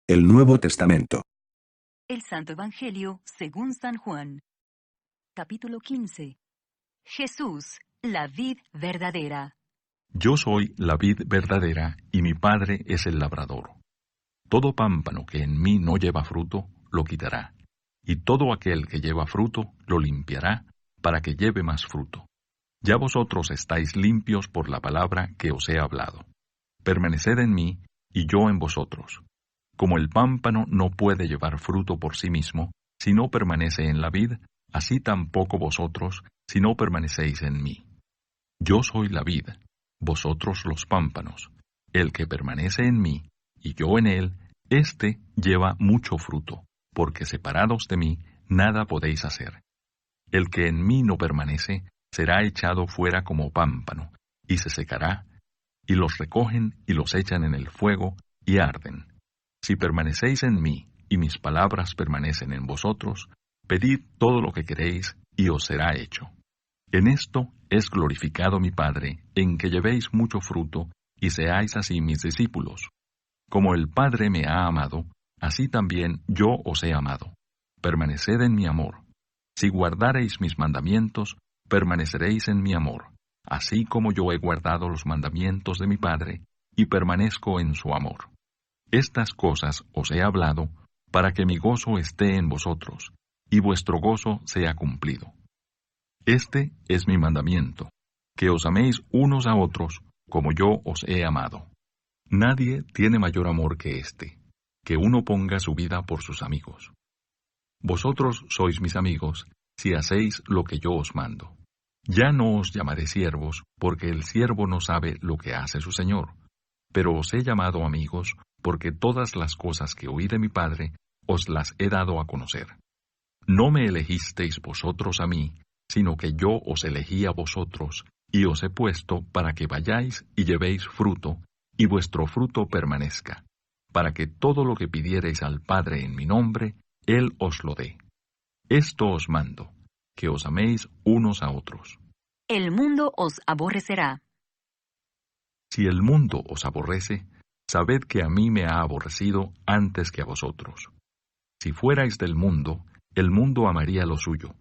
El Nuevo Testamento. El Santo Evangelio según San Juan. Capítulo 15. Jesús, la vid verdadera. Yo soy la vid verdadera, y mi Padre es el labrador. Todo pámpano que en mí no lleva fruto, lo quitará, y todo aquel que lleva fruto, lo limpiará, para que lleve más fruto. Ya vosotros estáis limpios por la palabra que os he hablado. Permaneced en mí, y yo en vosotros. Como el pámpano no puede llevar fruto por sí mismo, si no permanece en la vid, así tampoco vosotros, si no permanecéis en mí. Yo soy la vid, vosotros los pámpanos. El que permanece en mí, y yo en él, éste lleva mucho fruto, porque separados de mí, nada podéis hacer. El que en mí no permanece, será echado fuera como pámpano, y se secará, y los recogen y los echan en el fuego, y arden. Si permanecéis en mí, y mis palabras permanecen en vosotros, pedid todo lo que queréis, y os será hecho. En esto es glorificado mi Padre, en que llevéis mucho fruto, y seáis así mis discípulos. Como el Padre me ha amado, así también yo os he amado. Permaneced en mi amor. Si guardareis mis mandamientos, permaneceréis en mi amor, así como yo he guardado los mandamientos de mi Padre, y permanezco en su amor. Estas cosas os he hablado, para que mi gozo esté en vosotros, y vuestro gozo sea cumplido. Este es mi mandamiento, que os améis unos a otros, como yo os he amado. Nadie tiene mayor amor que este, que uno ponga su vida por sus amigos. Vosotros sois mis amigos, si hacéis lo que yo os mando. Ya no os llamaré siervos, porque el siervo no sabe lo que hace su señor, pero os he llamado amigos, porque todas las cosas que oí de mi Padre os las he dado a conocer. No me elegisteis vosotros a mí, sino que yo os elegí a vosotros, y os he puesto para que vayáis y llevéis fruto, y vuestro fruto permanezca, para que todo lo que pidiereis al Padre en mi nombre, Él os lo dé. Esto os mando, que os améis unos a otros. El mundo os aborrecerá. Si el mundo os aborrece, sabed que a mí me ha aborrecido antes que a vosotros. Si fuerais del mundo, el mundo amaría lo suyo,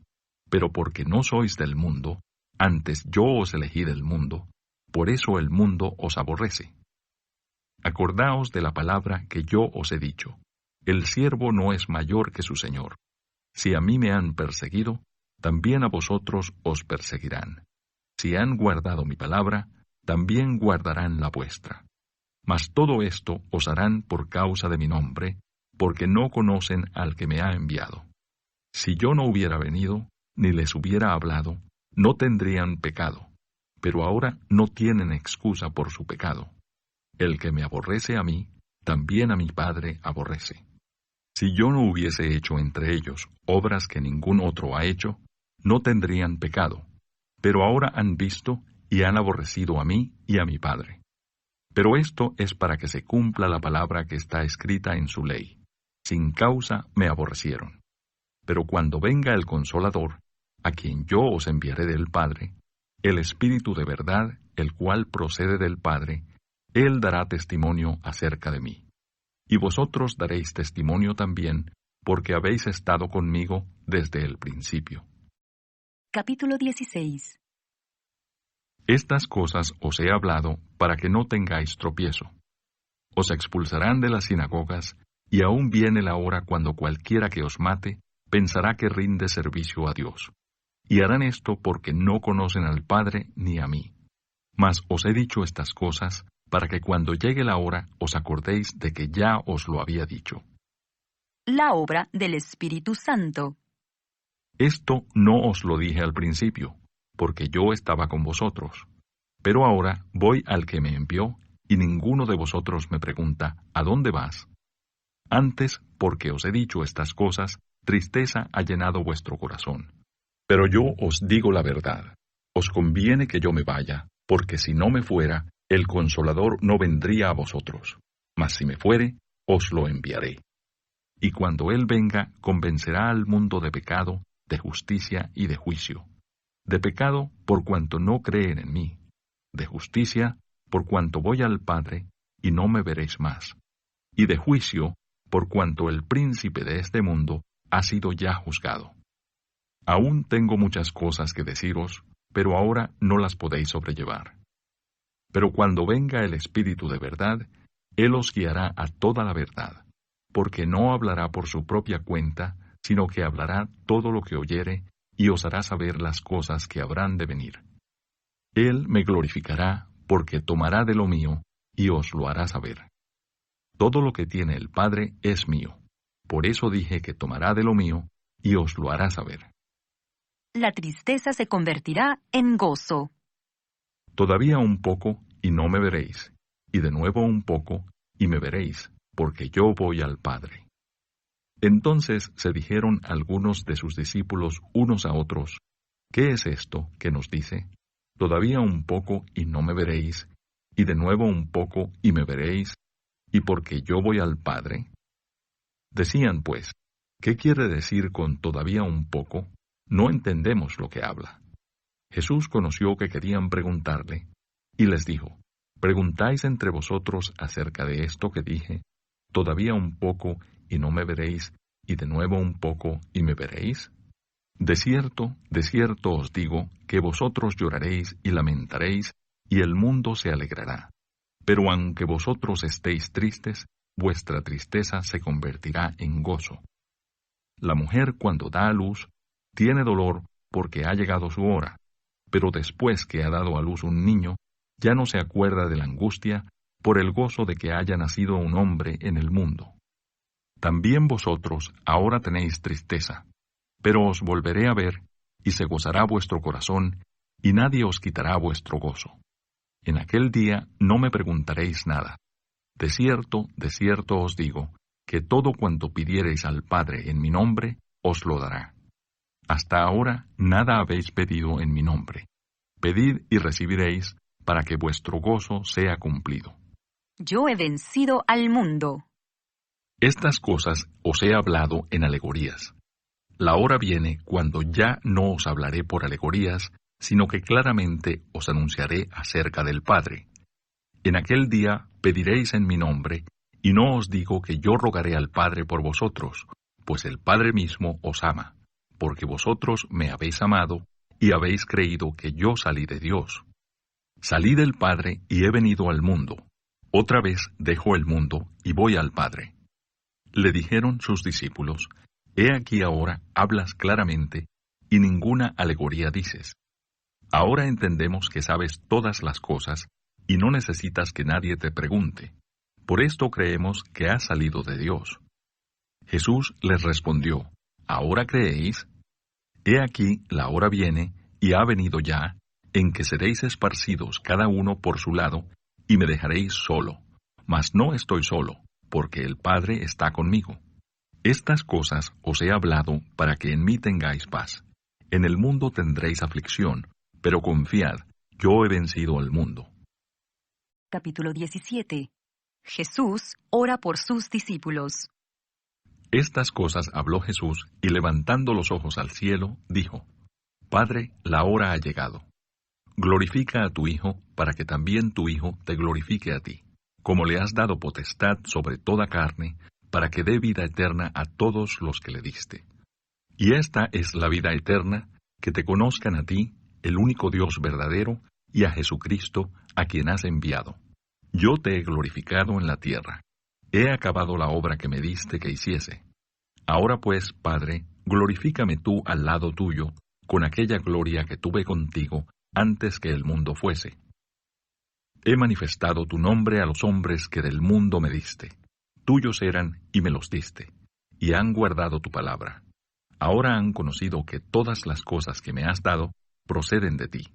pero porque no sois del mundo, antes yo os elegí del mundo, por eso el mundo os aborrece. Acordaos de la palabra que yo os he dicho, el siervo no es mayor que su señor. Si a mí me han perseguido, también a vosotros os perseguirán. Si han guardado mi palabra, también guardarán la vuestra. Mas todo esto os harán por causa de mi nombre, porque no conocen al que me ha enviado. Si yo no hubiera venido, ni les hubiera hablado, no tendrían pecado, pero ahora no tienen excusa por su pecado. El que me aborrece a mí, también a mi Padre aborrece. Si yo no hubiese hecho entre ellos obras que ningún otro ha hecho, no tendrían pecado, pero ahora han visto y han aborrecido a mí y a mi Padre. Pero esto es para que se cumpla la palabra que está escrita en su ley. Sin causa me aborrecieron. Pero cuando venga el Consolador, a quien yo os enviaré del Padre, el Espíritu de verdad, el cual procede del Padre, Él dará testimonio acerca de mí. Y vosotros daréis testimonio también, porque habéis estado conmigo desde el principio. Capítulo 16. Estas cosas os he hablado para que no tengáis tropiezo. Os expulsarán de las sinagogas, y aún viene la hora cuando cualquiera que os mate pensará que rinde servicio a Dios. Y harán esto porque no conocen al Padre ni a mí. Mas os he dicho estas cosas para que cuando llegue la hora os acordéis de que ya os lo había dicho. La obra del Espíritu Santo. Esto no os lo dije al principio, porque yo estaba con vosotros. Pero ahora voy al que me envió, y ninguno de vosotros me pregunta, ¿a dónde vas? Antes, porque os he dicho estas cosas, tristeza ha llenado vuestro corazón. Pero yo os digo la verdad. Os conviene que yo me vaya, porque si no me fuera, el Consolador no vendría a vosotros. Mas si me fuere, os lo enviaré. Y cuando Él venga, convencerá al mundo de pecado, de justicia y de juicio. De pecado, por cuanto no creen en mí. De justicia, por cuanto voy al Padre, y no me veréis más. Y de juicio, por cuanto el príncipe de este mundo ha sido ya juzgado. Aún tengo muchas cosas que deciros, pero ahora no las podéis sobrellevar. Pero cuando venga el Espíritu de verdad, Él os guiará a toda la verdad, porque no hablará por su propia cuenta, sino que hablará todo lo que oyere, y os hará saber las cosas que habrán de venir. Él me glorificará, porque tomará de lo mío, y os lo hará saber. Todo lo que tiene el Padre es mío. Por eso dije que tomará de lo mío, y os lo hará saber. La tristeza se convertirá en gozo. Todavía un poco, y no me veréis, y de nuevo un poco, y me veréis, porque yo voy al Padre. Entonces se dijeron algunos de sus discípulos unos a otros, ¿qué es esto que nos dice? Todavía un poco, y no me veréis, y de nuevo un poco, y me veréis, y porque yo voy al Padre. Decían pues, ¿qué quiere decir con todavía un poco? No entendemos lo que habla. Jesús conoció que querían preguntarle, y les dijo, ¿preguntáis entre vosotros acerca de esto que dije? ¿Todavía un poco, y no me veréis, y de nuevo un poco, y me veréis? De cierto os digo, que vosotros lloraréis y lamentaréis, y el mundo se alegrará. Pero aunque vosotros estéis tristes, vuestra tristeza se convertirá en gozo. La mujer cuando da a luz, tiene dolor porque ha llegado su hora, pero después que ha dado a luz un niño, ya no se acuerda de la angustia por el gozo de que haya nacido un hombre en el mundo. También vosotros ahora tenéis tristeza, pero os volveré a ver, y se gozará vuestro corazón, y nadie os quitará vuestro gozo. En aquel día no me preguntaréis nada. De cierto os digo, que todo cuanto pidiereis al Padre en mi nombre, os lo dará. Hasta ahora nada habéis pedido en mi nombre. Pedid y recibiréis, para que vuestro gozo sea cumplido. Yo he vencido al mundo. Estas cosas os he hablado en alegorías. La hora viene cuando ya no os hablaré por alegorías, sino que claramente os anunciaré acerca del Padre. En aquel día pediréis en mi nombre, y no os digo que yo rogaré al Padre por vosotros, pues el Padre mismo os ama, porque vosotros me habéis amado, y habéis creído que yo salí de Dios. Salí del Padre y he venido al mundo. Otra vez dejo el mundo y voy al Padre. Le dijeron sus discípulos, He aquí ahora hablas claramente, y ninguna alegoría dices. Ahora entendemos que sabes todas las cosas, y no necesitas que nadie te pregunte. Por esto creemos que has salido de Dios. Jesús les respondió, ¿ahora creéis? He aquí la hora viene, y ha venido ya, en que seréis esparcidos cada uno por su lado, y me dejaréis solo. Mas no estoy solo, porque el Padre está conmigo. Estas cosas os he hablado para que en mí tengáis paz. En el mundo tendréis aflicción, pero confiad, yo he vencido al mundo. Capítulo 17. Jesús ora por sus discípulos. Estas cosas habló Jesús, y levantando los ojos al cielo, dijo, Padre, la hora ha llegado. Glorifica a tu Hijo, para que también tu Hijo te glorifique a ti, como le has dado potestad sobre toda carne, para que dé vida eterna a todos los que le diste. Y esta es la vida eterna, que te conozcan a ti, el único Dios verdadero, y a Jesucristo, a quien has enviado. Yo te he glorificado en la tierra. He acabado la obra que me diste que hiciese. Ahora pues, Padre, glorifícame tú al lado tuyo, con aquella gloria que tuve contigo antes que el mundo fuese. He manifestado tu nombre a los hombres que del mundo me diste. Tuyos eran y me los diste, y han guardado tu palabra. Ahora han conocido que todas las cosas que me has dado proceden de ti,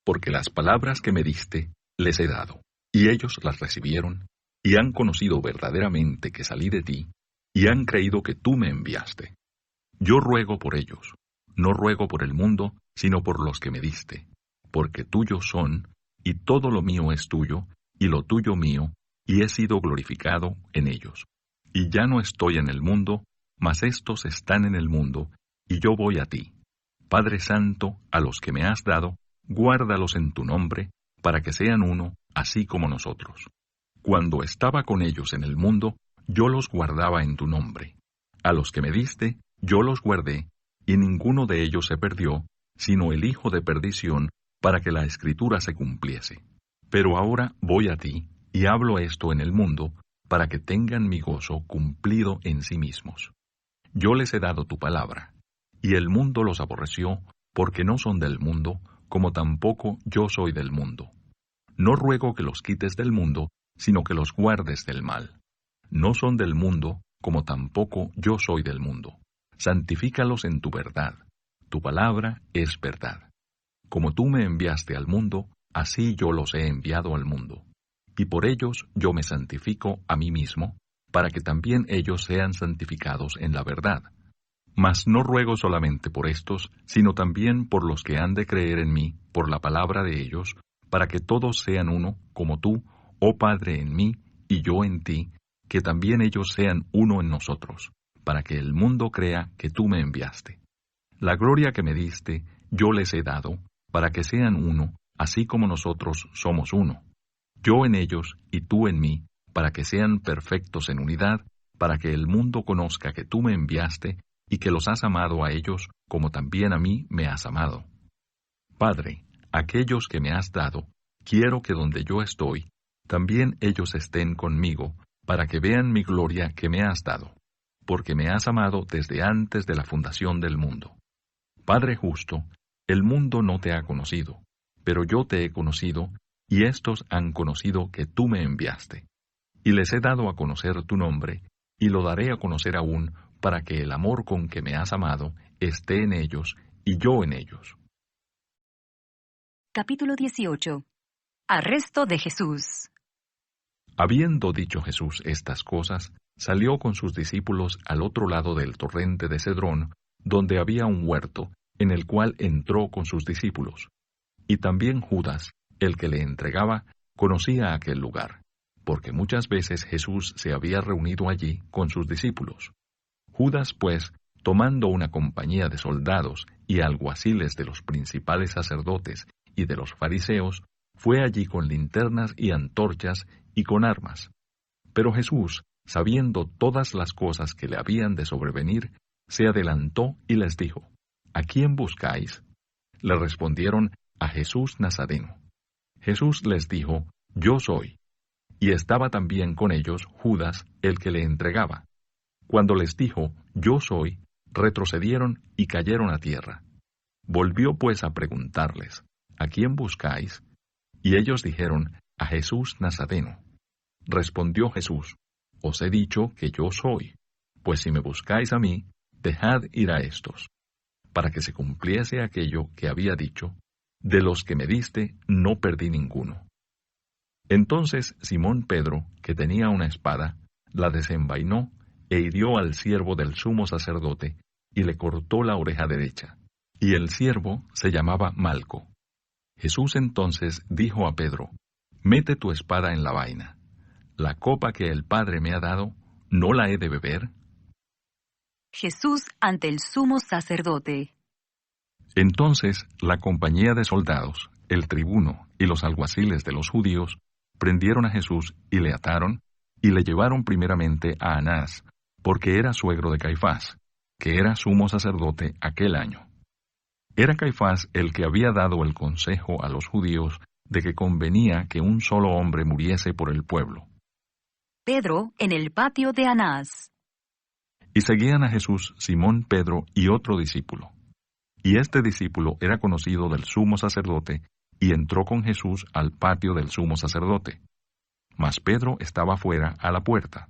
porque las palabras que me diste les he dado, y ellos las recibieron, y han conocido verdaderamente que salí de ti, y han creído que tú me enviaste. Yo ruego por ellos, no ruego por el mundo, sino por los que me diste, porque tuyos son, y todo lo mío es tuyo, y lo tuyo mío, y he sido glorificado en ellos. Y ya no estoy en el mundo, mas éstos están en el mundo, y yo voy a ti. Padre Santo, a los que me has dado, guárdalos en tu nombre, para que sean uno, así como nosotros. Cuando estaba con ellos en el mundo, yo los guardaba en tu nombre. A los que me diste, yo los guardé, y ninguno de ellos se perdió, sino el hijo de perdición, para que la Escritura se cumpliese. Pero ahora voy a ti, y hablo esto en el mundo, para que tengan mi gozo cumplido en sí mismos. Yo les he dado tu palabra, y el mundo los aborreció, porque no son del mundo, como tampoco yo soy del mundo. No ruego que los quites del mundo, sino que los guardes del mal. No son del mundo, como tampoco yo soy del mundo. Santifícalos en tu verdad. Tu palabra es verdad. Como tú me enviaste al mundo, así yo los he enviado al mundo. Y por ellos yo me santifico a mí mismo, para que también ellos sean santificados en la verdad. Mas no ruego solamente por estos, sino también por los que han de creer en mí, por la palabra de ellos, para que todos sean uno, como tú, oh Padre, en mí, y yo en ti, que también ellos sean uno en nosotros, para que el mundo crea que tú me enviaste. La gloria que me diste, yo les he dado, para que sean uno, así como nosotros somos uno. Yo en ellos y tú en mí, para que sean perfectos en unidad, para que el mundo conozca que tú me enviaste y que los has amado a ellos como también a mí me has amado. Padre, aquellos que me has dado, quiero que donde yo estoy, también ellos estén conmigo, para que vean mi gloria que me has dado, porque me has amado desde antes de la fundación del mundo. Padre justo, el mundo no te ha conocido, pero yo te he conocido, y éstos han conocido que tú me enviaste. Y les he dado a conocer tu nombre, y lo daré a conocer aún, para que el amor con que me has amado esté en ellos, y yo en ellos. Capítulo 18. Arresto de Jesús. Habiendo dicho Jesús estas cosas, salió con sus discípulos al otro lado del torrente de Cedrón, donde había un huerto, en el cual entró con sus discípulos. Y también Judas, el que le entregaba, conocía aquel lugar, porque muchas veces Jesús se había reunido allí con sus discípulos. Judas, pues, tomando una compañía de soldados y alguaciles de los principales sacerdotes y de los fariseos, fue allí con linternas y antorchas y con armas. Pero Jesús, sabiendo todas las cosas que le habían de sobrevenir, se adelantó y les dijo: ¿A quién buscáis? Le respondieron: a Jesús Nazareno. Jesús les dijo: Yo soy. Y estaba también con ellos Judas, el que le entregaba. Cuando les dijo: Yo soy, retrocedieron y cayeron a tierra. Volvió pues a preguntarles: ¿A quién buscáis? Y ellos dijeron: a Jesús Nazareno. Respondió Jesús: Os he dicho que yo soy. Pues si me buscáis a mí, dejad ir a estos. Para que se cumpliese aquello que había dicho: de los que me diste, no perdí ninguno. Entonces Simón Pedro, que tenía una espada, la desenvainó e hirió al siervo del sumo sacerdote, y le cortó la oreja derecha. Y el siervo se llamaba Malco. Jesús entonces dijo a Pedro: Mete tu espada en la vaina. La copa que el Padre me ha dado, ¿no la he de beber? Jesús ante el sumo sacerdote. Entonces la compañía de soldados, el tribuno y los alguaciles de los judíos prendieron a Jesús y le ataron, y le llevaron primeramente a Anás, porque era suegro de Caifás, que era sumo sacerdote aquel año. Era Caifás el que había dado el consejo a los judíos de que convenía que un solo hombre muriese por el pueblo. Pedro en el patio de Anás. Y seguían a Jesús Simón Pedro y otro discípulo. Y este discípulo era conocido del sumo sacerdote, y entró con Jesús al patio del sumo sacerdote. Mas Pedro estaba fuera a la puerta.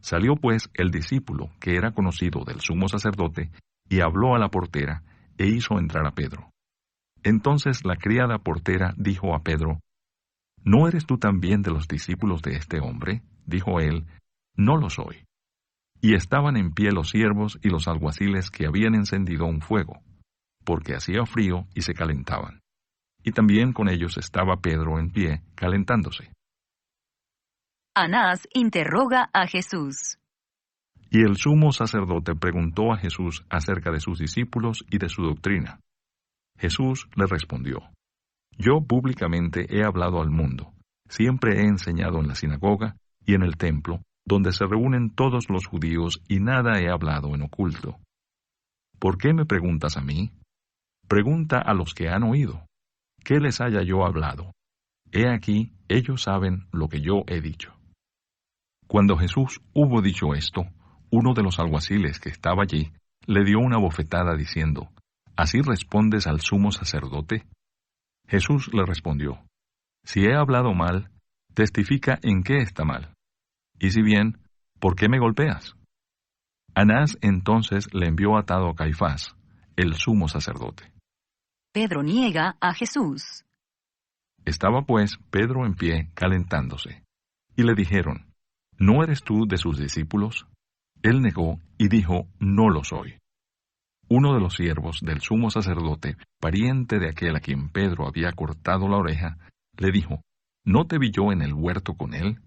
Salió pues el discípulo, que era conocido del sumo sacerdote, y habló a la portera, e hizo entrar a Pedro. Entonces la criada portera dijo a Pedro: ¿No eres tú también de los discípulos de este hombre? Dijo él: No lo soy. Y estaban en pie los siervos y los alguaciles que habían encendido un fuego, porque hacía frío y se calentaban. Y también con ellos estaba Pedro en pie, calentándose. Anás interroga a Jesús. Y el sumo sacerdote preguntó a Jesús acerca de sus discípulos y de su doctrina. Jesús le respondió: Yo públicamente he hablado al mundo, siempre he enseñado en la sinagoga y en el templo, donde se reúnen todos los judíos y nada he hablado en oculto. ¿Por qué me preguntas a mí? Pregunta a los que han oído. ¿Qué les haya yo hablado? He aquí, ellos saben lo que yo he dicho. Cuando Jesús hubo dicho esto, uno de los alguaciles que estaba allí le dio una bofetada diciendo, ¿así respondes al sumo sacerdote? Jesús le respondió, si he hablado mal, testifica en qué está mal. Y si bien, ¿por qué me golpeas? Anás entonces le envió atado a Caifás, el sumo sacerdote. Pedro niega a Jesús. Estaba pues Pedro en pie calentándose, y le dijeron, ¿no eres tú de sus discípulos? Él negó y dijo, no lo soy. Uno de los siervos del sumo sacerdote, pariente de aquel a quien Pedro había cortado la oreja, le dijo, ¿no te vi yo en el huerto con él?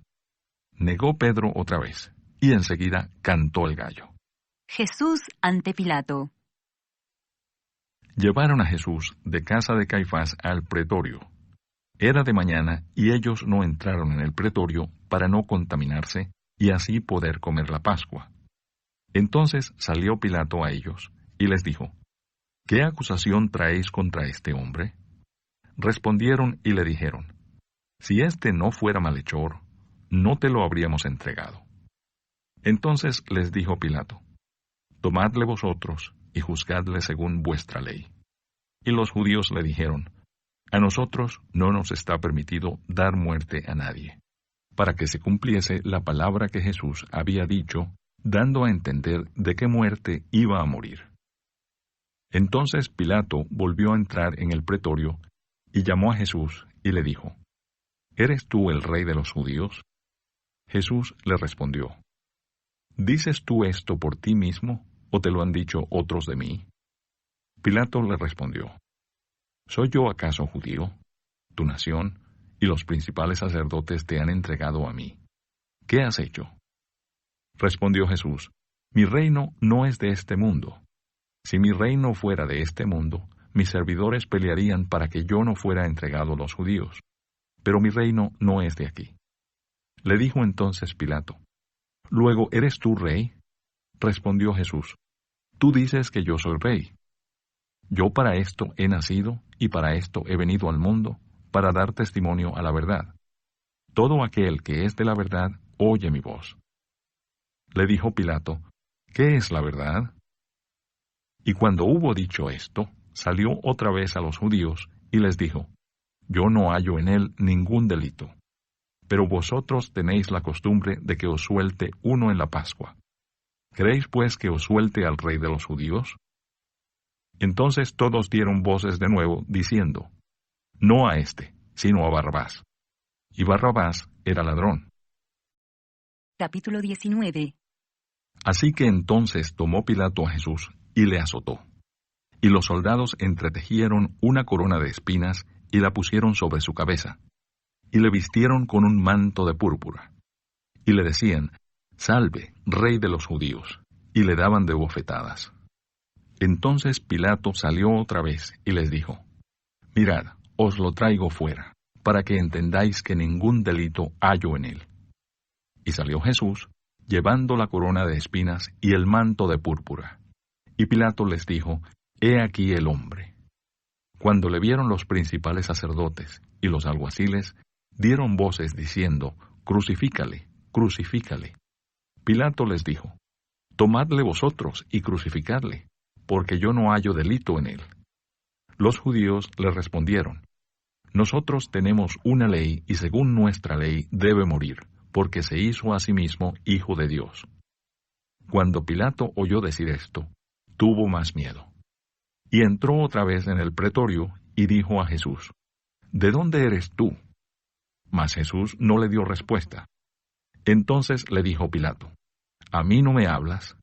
Negó Pedro otra vez, y enseguida cantó el gallo. Jesús ante Pilato. Llevaron a Jesús de casa de Caifás al pretorio. Era de mañana, y ellos no entraron en el pretorio para no contaminarse, y así poder comer la Pascua. Entonces salió Pilato a ellos, y les dijo, ¿qué acusación traéis contra este hombre? Respondieron y le dijeron, si éste no fuera malhechor, no te lo habríamos entregado. Entonces les dijo Pilato, tomadle vosotros y juzgadle según vuestra ley. Y los judíos le dijeron, a nosotros no nos está permitido dar muerte a nadie, para que se cumpliese la palabra que Jesús había dicho, dando a entender de qué muerte iba a morir. Entonces Pilato volvió a entrar en el pretorio, y llamó a Jesús, y le dijo, ¿eres tú el rey de los judíos? Jesús le respondió, ¿dices tú esto por ti mismo, o te lo han dicho otros de mí? Pilato le respondió, ¿soy yo acaso judío? Tu nación y los principales sacerdotes te han entregado a mí. ¿Qué has hecho? Respondió Jesús, mi reino no es de este mundo. Si mi reino fuera de este mundo, mis servidores pelearían para que yo no fuera entregado a los judíos. Pero mi reino no es de aquí. Le dijo entonces Pilato, ¿luego eres tú rey? Respondió Jesús, tú dices que yo soy rey. Yo para esto he nacido y para esto he venido al mundo, para dar testimonio a la verdad. Todo aquel que es de la verdad oye mi voz. Le dijo Pilato, ¿qué es la verdad? Y cuando hubo dicho esto, salió otra vez a los judíos y les dijo, yo no hallo en él ningún delito. Pero vosotros tenéis la costumbre de que os suelte uno en la Pascua. ¿Creéis pues que os suelte al rey de los judíos? Entonces todos dieron voces de nuevo, diciendo, no a éste, sino a Barrabás. Y Barrabás era ladrón. Capítulo 19. Así que entonces tomó Pilato a Jesús y le azotó. Y los soldados entretejieron una corona de espinas y la pusieron sobre su cabeza. Y le vistieron con un manto de púrpura. Y le decían, salve, rey de los judíos. Y le daban de bofetadas. Entonces Pilato salió otra vez y les dijo, mirad, os lo traigo fuera, para que entendáis que ningún delito hallo en él. Y salió Jesús, llevando la corona de espinas y el manto de púrpura. Y Pilato les dijo, he aquí el hombre. Cuando le vieron los principales sacerdotes y los alguaciles, dieron voces diciendo, crucifícale, crucifícale. Pilato les dijo, tomadle vosotros y crucificadle, porque yo no hallo delito en él. Los judíos le respondieron, nosotros tenemos una ley y según nuestra ley debe morir, porque se hizo a sí mismo hijo de Dios. Cuando Pilato oyó decir esto, tuvo más miedo. Y entró otra vez en el pretorio y dijo a Jesús, ¿de dónde eres tú? Mas Jesús no le dio respuesta. Entonces le dijo Pilato, ¿a mí no me hablas?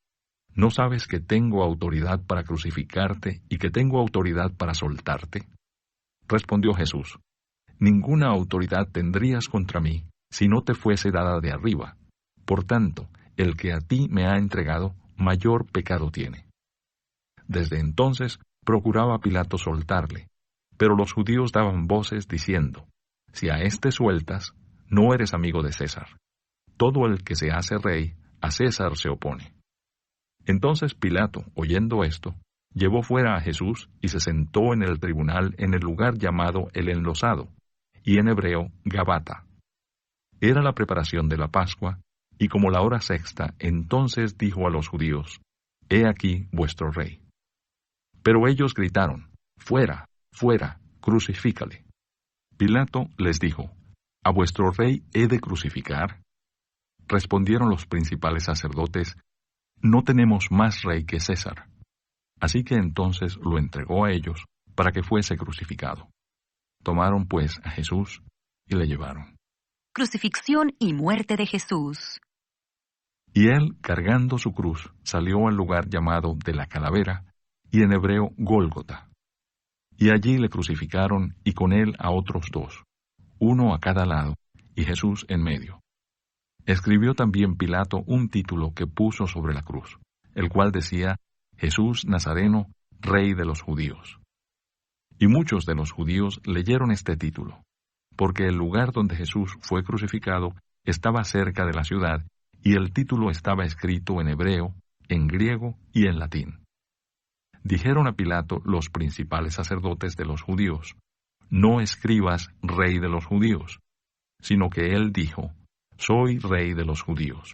¿No sabes que tengo autoridad para crucificarte y que tengo autoridad para soltarte? Respondió Jesús, ninguna autoridad tendrías contra mí si no te fuese dada de arriba. Por tanto, el que a ti me ha entregado, mayor pecado tiene. Desde entonces procuraba Pilato soltarle, pero los judíos daban voces diciendo, si a éste sueltas, no eres amigo de César. todo el que se hace rey, a César se opone. Entonces Pilato, oyendo esto, llevó fuera a Jesús y se sentó en el tribunal en el lugar llamado el Enlosado, y en hebreo Gabata. Era la preparación de la Pascua, y como la hora sexta, entonces dijo a los judíos: He aquí vuestro rey. Pero ellos gritaron: Fuera, fuera, crucifícale. Pilato les dijo: ¿A vuestro rey he de crucificar? Respondieron los principales sacerdotes: No tenemos más rey que César. Así que entonces lo entregó a ellos para que fuese crucificado. Tomaron pues a Jesús y le llevaron. Crucifixión y muerte de Jesús. Y él, cargando su cruz, salió al lugar llamado de la Calavera, y en hebreo Gólgota. Y allí le crucificaron, y con él a otros dos, uno a cada lado, y Jesús en medio. Escribió también Pilato un título que puso sobre la cruz, el cual decía: Jesús Nazareno, Rey de los Judíos. Y muchos de los judíos leyeron este título, porque el lugar donde Jesús fue crucificado estaba cerca de la ciudad, y el título estaba escrito en hebreo, en griego y en latín. Dijeron a Pilato los principales sacerdotes de los judíos: No escribas Rey de los Judíos, sino que él dijo: Soy Rey de los Judíos.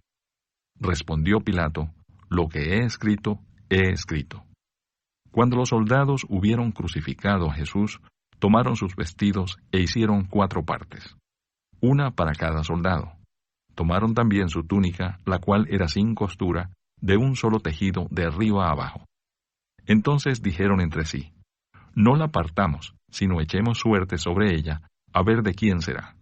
Respondió Pilato: Lo que he escrito, he escrito. Cuando los soldados hubieron crucificado a Jesús, tomaron sus vestidos e hicieron 4 partes, una para cada soldado. Tomaron también su túnica, la cual era sin costura, de un solo tejido de arriba a abajo. Entonces dijeron entre sí: No la partamos, sino echemos suerte sobre ella, a ver de quién será.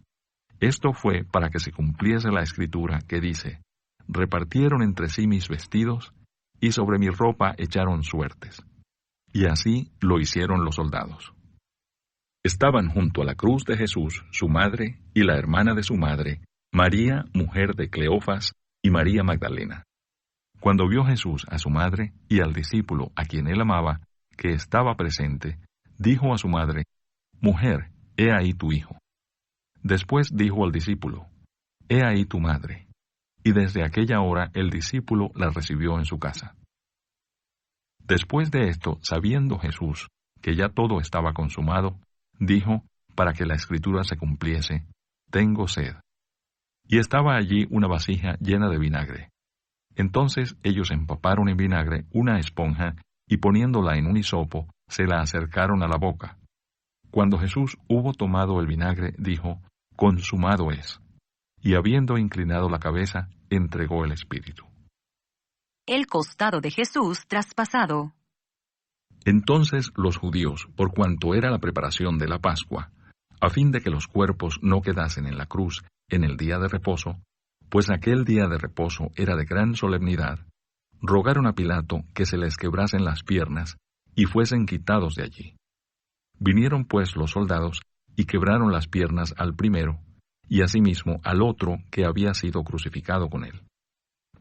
Esto fue para que se cumpliese la escritura que dice: Repartieron entre sí mis vestidos, y sobre mi ropa echaron suertes. Y así lo hicieron los soldados. Estaban junto a la cruz de Jesús su madre y la hermana de su madre, María, mujer de Cleofas, y María Magdalena. Cuando vio Jesús a su madre y al discípulo a quien él amaba, que estaba presente, dijo a su madre: Mujer, he ahí tu hijo. Después dijo al discípulo: He ahí tu madre. Y desde aquella hora el discípulo la recibió en su casa. Después de esto, sabiendo Jesús que ya todo estaba consumado, dijo, para que la escritura se cumpliese: Tengo sed. Y estaba allí una vasija llena de vinagre. Entonces ellos empaparon en vinagre una esponja, y poniéndola en un hisopo, se la acercaron a la boca. Cuando Jesús hubo tomado el vinagre, dijo: Consumado es. Y habiendo inclinado la cabeza, entregó el espíritu. El costado de Jesús traspasado. Entonces los judíos, por cuanto era la preparación de la Pascua, a fin de que los cuerpos no quedasen en la cruz en el día de reposo, pues aquel día de reposo era de gran solemnidad, rogaron a Pilato que se les quebrasen las piernas y fuesen quitados de allí. Vinieron pues los soldados y quebraron las piernas al primero, y asimismo al otro que había sido crucificado con él.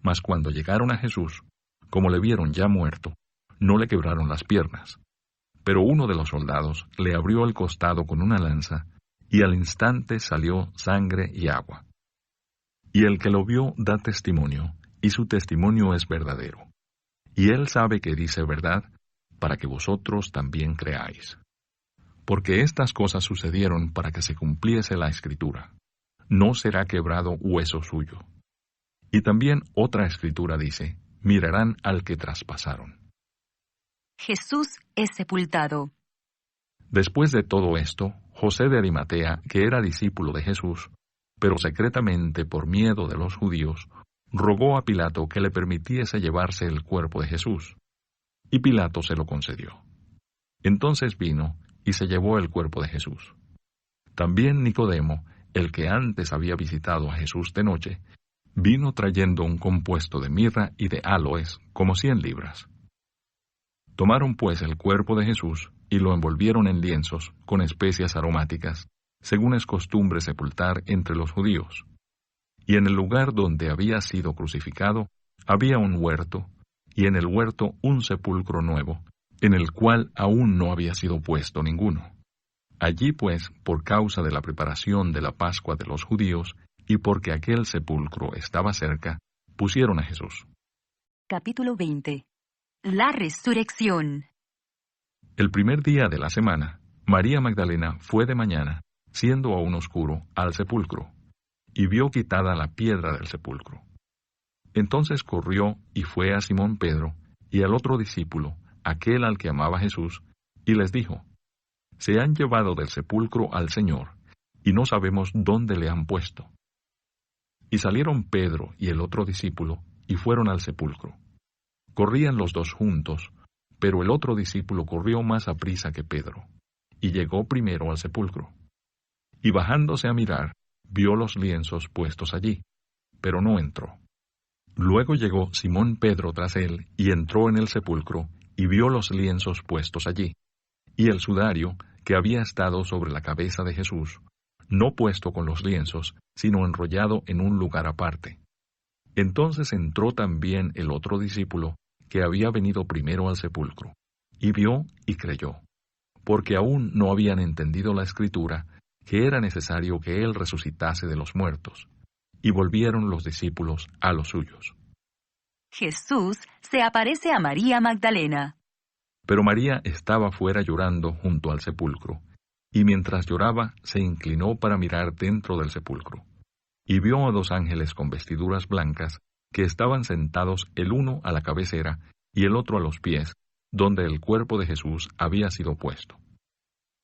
Mas cuando llegaron a Jesús, como le vieron ya muerto, no le quebraron las piernas. Pero uno de los soldados le abrió el costado con una lanza, y al instante salió sangre y agua. Y el que lo vio da testimonio, y su testimonio es verdadero. Y él sabe que dice verdad, para que vosotros también creáis. Porque estas cosas sucedieron para que se cumpliese la Escritura: No será quebrado hueso suyo. Y también otra Escritura dice: Mirarán al que traspasaron. Jesús es sepultado. Después de todo esto, José de Arimatea, que era discípulo de Jesús, pero secretamente por miedo de los judíos, rogó a Pilato que le permitiese llevarse el cuerpo de Jesús. Y Pilato se lo concedió. Entonces vino y se llevó el cuerpo de Jesús. También Nicodemo, el que antes había visitado a Jesús de noche, vino trayendo un compuesto de mirra y de áloes, como 100 libras. Tomaron pues el cuerpo de Jesús y lo envolvieron en lienzos con especias aromáticas, según es costumbre sepultar entre los judíos. Y en el lugar donde había sido crucificado había un huerto, y en el huerto un sepulcro nuevo, en el cual aún no había sido puesto ninguno. Allí pues, por causa de la preparación de la Pascua de los judíos, y porque aquel sepulcro estaba cerca, pusieron a Jesús. Capítulo 20. La resurrección. El primer día de la semana, María Magdalena fue de mañana, siendo aún oscuro, al sepulcro, y vio quitada la piedra del sepulcro. Entonces corrió y fue a Simón Pedro y al otro discípulo, aquel al que amaba Jesús, y les dijo: Se han llevado del sepulcro al Señor, y no sabemos dónde le han puesto. Y salieron Pedro y el otro discípulo, y fueron al sepulcro. Corrían los dos juntos, pero el otro discípulo corrió más aprisa que Pedro, y llegó primero al sepulcro. Y bajándose a mirar, vio los lienzos puestos allí, pero no entró. Luego llegó Simón Pedro tras él, y entró en el sepulcro, y vio los lienzos puestos allí, y el sudario que había estado sobre la cabeza de Jesús, no puesto con los lienzos, sino enrollado en un lugar aparte. Entonces entró también el otro discípulo, que había venido primero al sepulcro, y vio y creyó, porque aún no habían entendido la Escritura, que era necesario que él resucitase de los muertos. Y volvieron los discípulos a los suyos. Jesús se aparece a María Magdalena. Pero María estaba fuera llorando junto al sepulcro, y mientras lloraba se inclinó para mirar dentro del sepulcro, y vio a dos ángeles con vestiduras blancas, que estaban sentados el uno a la cabecera y el otro a los pies, donde el cuerpo de Jesús había sido puesto.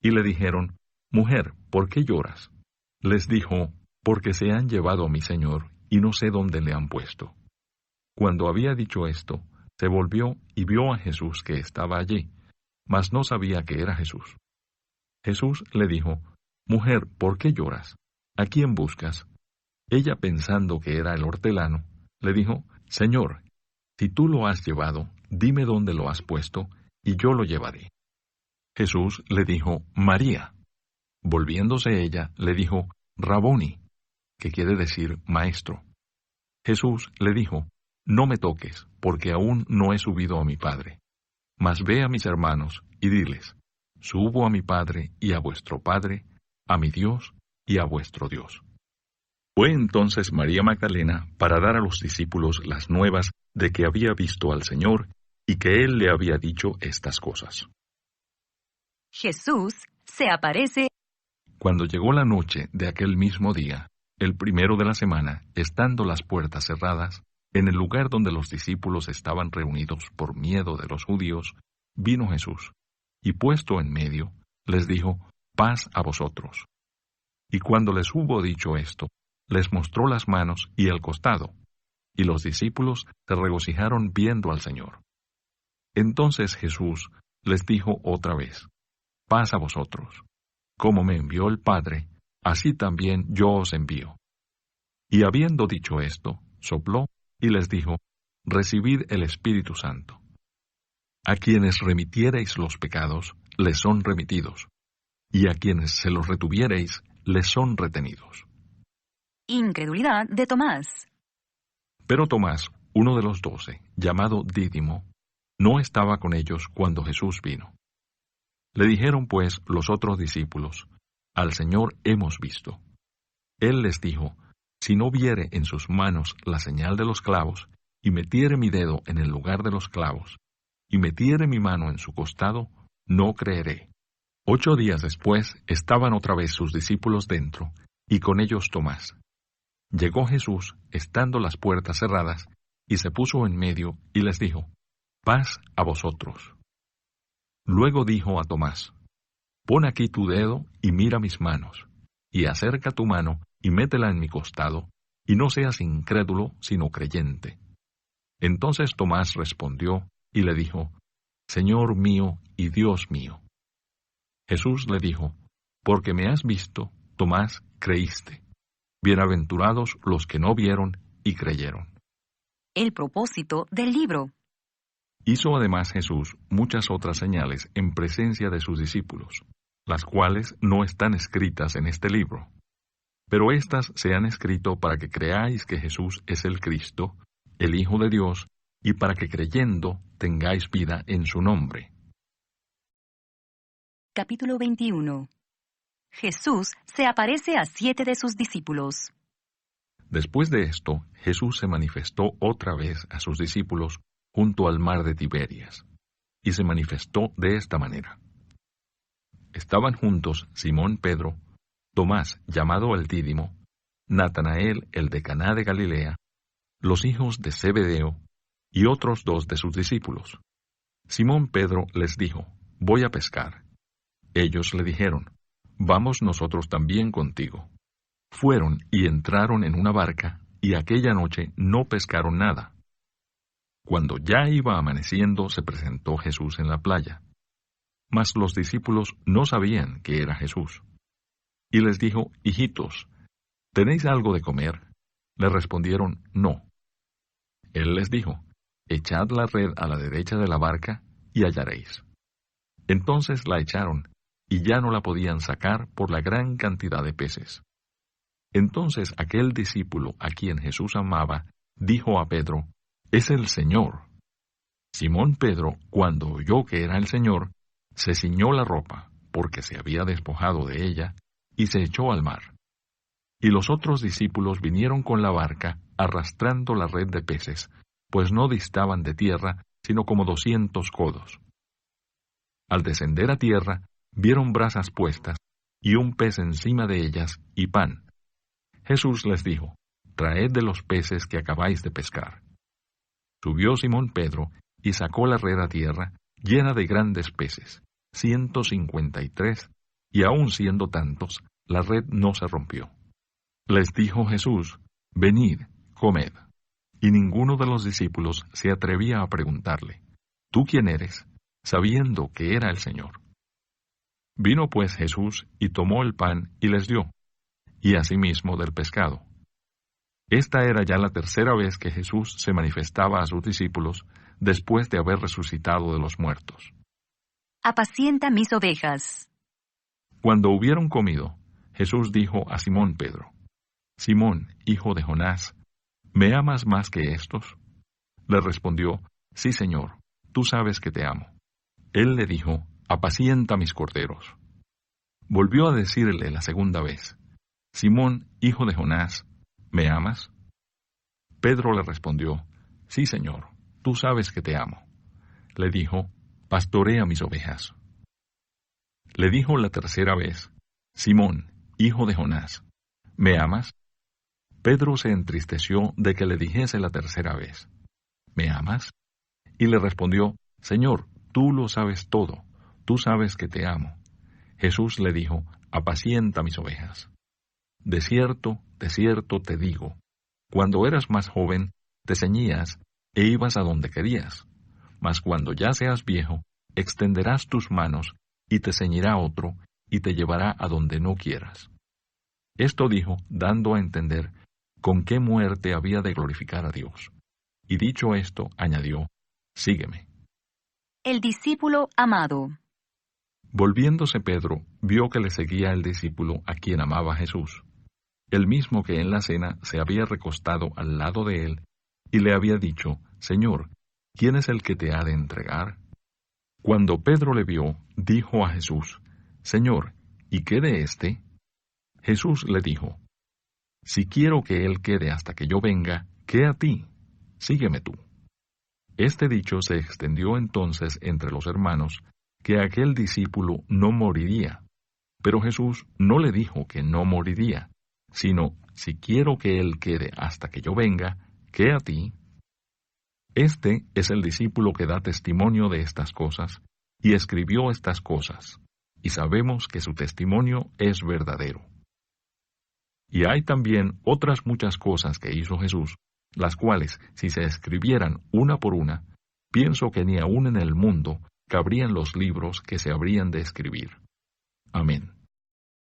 Y le dijeron: Mujer, ¿por qué lloras? Les dijo: Porque se han llevado a mi Señor, y no sé dónde le han puesto. Cuando había dicho esto, se volvió y vio a Jesús que estaba allí, mas no sabía que era Jesús. Jesús le dijo: Mujer, ¿por qué lloras? ¿A quién buscas? Ella, pensando que era el hortelano, le dijo: Señor, si tú lo has llevado, dime dónde lo has puesto, y yo lo llevaré. Jesús le dijo: María. Volviéndose ella, le dijo: Raboni, que quiere decir maestro. Jesús le dijo: No me toques, porque aún no he subido a mi Padre. Mas ve a mis hermanos, y diles: Subo a mi Padre y a vuestro Padre, a mi Dios y a vuestro Dios. Fue entonces María Magdalena para dar a los discípulos las nuevas de que había visto al Señor, y que Él le había dicho estas cosas. Jesús se aparece. Cuando llegó la noche de aquel mismo día, el primero de la semana, estando las puertas cerradas, en el lugar donde los discípulos estaban reunidos por miedo de los judíos, vino Jesús, y puesto en medio, les dijo: Paz a vosotros. Y cuando les hubo dicho esto, les mostró las manos y el costado, y los discípulos se regocijaron viendo al Señor. Entonces Jesús les dijo otra vez: Paz a vosotros. Como me envió el Padre, así también yo os envío. Y habiendo dicho esto, sopló y les dijo: Recibid el Espíritu Santo. A quienes remitiereis los pecados, les son remitidos, y a quienes se los retuviereis, les son retenidos. Incredulidad de Tomás. Pero Tomás, uno de los 12, llamado Dídimo, no estaba con ellos cuando Jesús vino. Le dijeron pues los otros discípulos: Al Señor hemos visto. Él les dijo: Si no viere en sus manos la señal de los clavos, y metiere mi dedo en el lugar de los clavos, y metiere mi mano en su costado, no creeré. 8 días después estaban otra vez sus discípulos dentro, y con ellos Tomás. Llegó Jesús, estando las puertas cerradas, y se puso en medio, y les dijo: Paz a vosotros. Luego dijo a Tomás: Pon aquí tu dedo y mira mis manos, y acerca tu mano y métela en mi costado, y no seas incrédulo, sino creyente. Entonces Tomás respondió y le dijo: Señor mío y Dios mío. Jesús le dijo: Porque me has visto, Tomás, creíste. Bienaventurados los que no vieron y creyeron. El propósito del libro. Hizo además Jesús muchas otras señales en presencia de sus discípulos, las cuales no están escritas en este libro. Pero éstas se han escrito para que creáis que Jesús es el Cristo, el Hijo de Dios, y para que creyendo tengáis vida en su nombre. Capítulo 21. Jesús se aparece a 7 de sus discípulos. Después de esto, Jesús se manifestó otra vez a sus discípulos junto al mar de Tiberias, y se manifestó de esta manera. Estaban juntos Simón Pedro, Tomás, llamado el Dídimo, Natanael, el de Caná de Galilea, los hijos de Zebedeo, y otros 2 de sus discípulos. Simón Pedro les dijo: «Voy a pescar». Ellos le dijeron: «Vamos nosotros también contigo». Fueron y entraron en una barca, y aquella noche no pescaron nada. Cuando ya iba amaneciendo, se presentó Jesús en la playa. Mas los discípulos no sabían que era Jesús. Y les dijo: «Hijitos, ¿tenéis algo de comer?». Le respondieron: «No». Él les dijo: «Echad la red a la derecha de la barca, y hallaréis». Entonces la echaron, y ya no la podían sacar por la gran cantidad de peces. Entonces aquel discípulo a quien Jesús amaba dijo a Pedro: «Es el Señor». Simón Pedro, cuando oyó que era el Señor, se ciñó la ropa, porque se había despojado de ella, y se echó al mar. Y los otros discípulos vinieron con la barca, arrastrando la red de peces, pues no distaban de tierra, sino como 200 codos. Al descender a tierra, vieron brasas puestas, y un pez encima de ellas, y pan. Jesús les dijo: «Traed de los peces que acabáis de pescar». Subió Simón Pedro, y sacó la red a tierra, llena de grandes peces, 153, y aun siendo tantos, la red no se rompió. Les dijo Jesús: «Venid, comed». Y ninguno de los discípulos se atrevía a preguntarle: «¿Tú quién eres?», sabiendo que era el Señor. Vino pues Jesús y tomó el pan y les dio, y asimismo del pescado. Esta era ya la tercera vez que Jesús se manifestaba a sus discípulos después de haber resucitado de los muertos. Apacienta mis ovejas. Cuando hubieron comido, Jesús dijo a Simón Pedro: «Simón, hijo de Jonás, ¿me amas más que estos?». Le respondió: «Sí, Señor, tú sabes que te amo». Él le dijo: «Apacienta mis corderos». Volvió a decirle la segunda vez: «Simón, hijo de Jonás, ¿me amas?». Pedro le respondió: «Sí, Señor, tú sabes que te amo». Le dijo: «Pastorea mis ovejas». Le dijo la tercera vez: «Simón, hijo de Jonás, ¿me amas?». Pedro se entristeció de que le dijese la tercera vez: «¿Me amas?». Y le respondió: «Señor, tú lo sabes todo, tú sabes que te amo». Jesús le dijo: «Apacienta mis ovejas. De cierto te digo, cuando eras más joven, te ceñías e ibas a donde querías. Mas cuando ya seas viejo, extenderás tus manos, y te ceñirá otro, y te llevará a donde no quieras». Esto dijo, dando a entender con qué muerte había de glorificar a Dios. Y dicho esto, añadió: «Sígueme». El discípulo amado. Volviéndose Pedro, vio que le seguía el discípulo a quien amaba Jesús, el mismo que en la cena se había recostado al lado de él, y le había dicho: «Señor, ¿quién es el que te ha de entregar?». Cuando Pedro le vio, dijo a Jesús: «Señor, ¿y qué de éste?». Jesús le dijo: «Si quiero que él quede hasta que yo venga, ¿qué a ti? Sígueme tú». Este dicho se extendió entonces entre los hermanos, que aquel discípulo no moriría. Pero Jesús no le dijo que no moriría, sino: «Si quiero que él quede hasta que yo venga, ¿qué a ti?». Este es el discípulo que da testimonio de estas cosas, y escribió estas cosas, y sabemos que su testimonio es verdadero. Y hay también otras muchas cosas que hizo Jesús, las cuales, si se escribieran una por una, pienso que ni aun en el mundo cabrían los libros que se habrían de escribir. Amén.